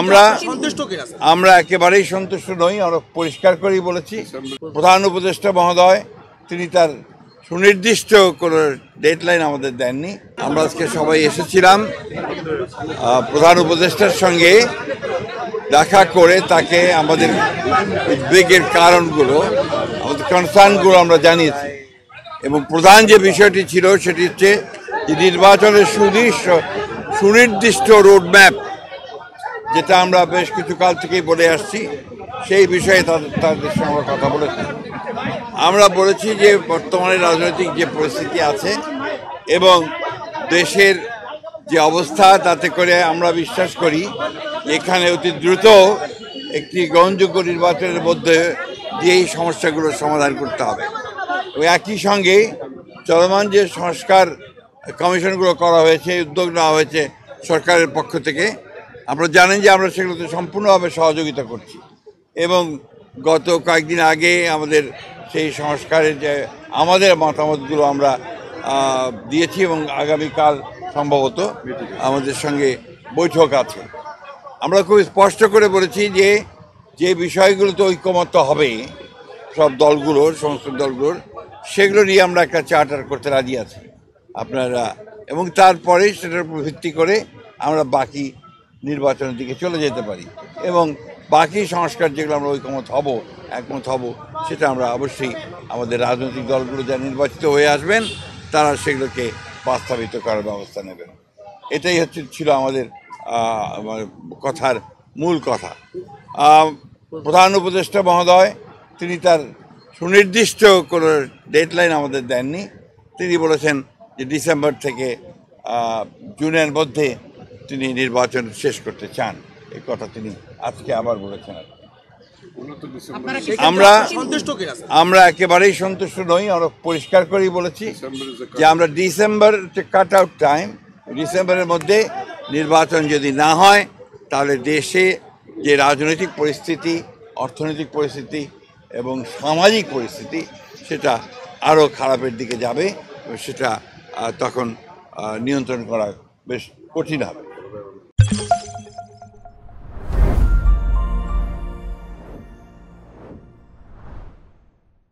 আমরা আমরা একেবারেই সন্তুষ্ট নই। আমরা পরিষ্কার করেই বলেছি, প্রধান উপদেষ্টা মহোদয় তিনি তার সুনির্দিষ্ট কোনো ডেডলাইন আমাদের দেননি। আমরা আজকে সবাই এসেছিলাম প্রধান উপদেষ্টার সঙ্গে দেখা করে তাকে আমাদের উদ্বেগের কারণগুলো, আমাদের কনসার্নগুলো আমরা জানিয়েছি। এবং প্রধান যে বিষয়টি ছিল সেটি হচ্ছে যে নির্বাচনের সুনির্দিষ্ট রোডম্যাপ, যেটা আমরা বেশ কিছু কাল থেকেই বলে আসছি, সেই বিষয়ে তাদের সঙ্গে কথা বলেছি। আমরা বলেছি যে বর্তমানে রাজনৈতিক যে পরিস্থিতি আছে এবং দেশের যে অবস্থা, তাতে করে আমরা বিশ্বাস করি এখানে অতি দ্রুত একটি গ্রহণযোগ্য নির্বাচনের মধ্যে দিয়ে এই সমস্যাগুলোর সমাধান করতে হবে। এবং একই সঙ্গে চলমান যে সংস্কার কমিশনগুলো করা হয়েছে, উদ্যোগ নেওয়া হয়েছে সরকারের পক্ষ থেকে, আপনারা জানেন যে আমরা সেগুলোতে সম্পূর্ণভাবে সহযোগিতা করছি। এবং গত কয়েকদিন আগে আমাদের সেই সংস্কারের যে আমাদের মতামতগুলো আমরা দিয়েছি এবং আগামীকাল সম্ভবত আমাদের সঙ্গে বৈঠক আছে। আমরা খুব স্পষ্ট করে বলেছি যে যে বিষয়গুলোতে ঐকমত্য হবে সব দলগুলোর, সমস্ত দলগুলোর, সেগুলো নিয়ে আমরা একটা চার্টার করতে রাজি আছি আপনারা, এবং তারপরে সেটার উপর ভিত্তি করে আমরা বাকি নির্বাচনের দিকে চলে যেতে পারি। এবং বাকি সংস্কার যেগুলো আমরা একমত হব, সেটা আমরা অবশ্যই আমাদের রাজনৈতিক দলগুলো যা নির্বাচিত হয়ে আসবেন তারা সেগুলোকে বাস্তবায়িত করার ব্যবস্থা নেবেন। এটাই ছিল আমাদের কথার মূল কথা। প্রধান উপদেষ্টা মহোদয় তিনি তার সুনির্দিষ্ট কোনো ডেডলাইন আমাদের দেননি। তিনি বলেছেন যে ডিসেম্বর থেকে জুনের মধ্যে তিনি নির্বাচন শেষ করতে চান। এই কথা তিনি আজকে আবার বলেছেন। আমরা একেবারেই সন্তুষ্ট নই। আমরা পরিষ্কার করেই বলেছি যে আমরা ডিসেম্বর কাট আউট টাইম, ডিসেম্বরের মধ্যে নির্বাচন যদি না হয় তাহলে দেশে যে রাজনৈতিক পরিস্থিতি, অর্থনৈতিক পরিস্থিতি এবং সামাজিক পরিস্থিতি সেটা আরও খারাপের দিকে যাবে। সেটা তখন নিয়ন্ত্রণ করা বেশ কঠিন হবে।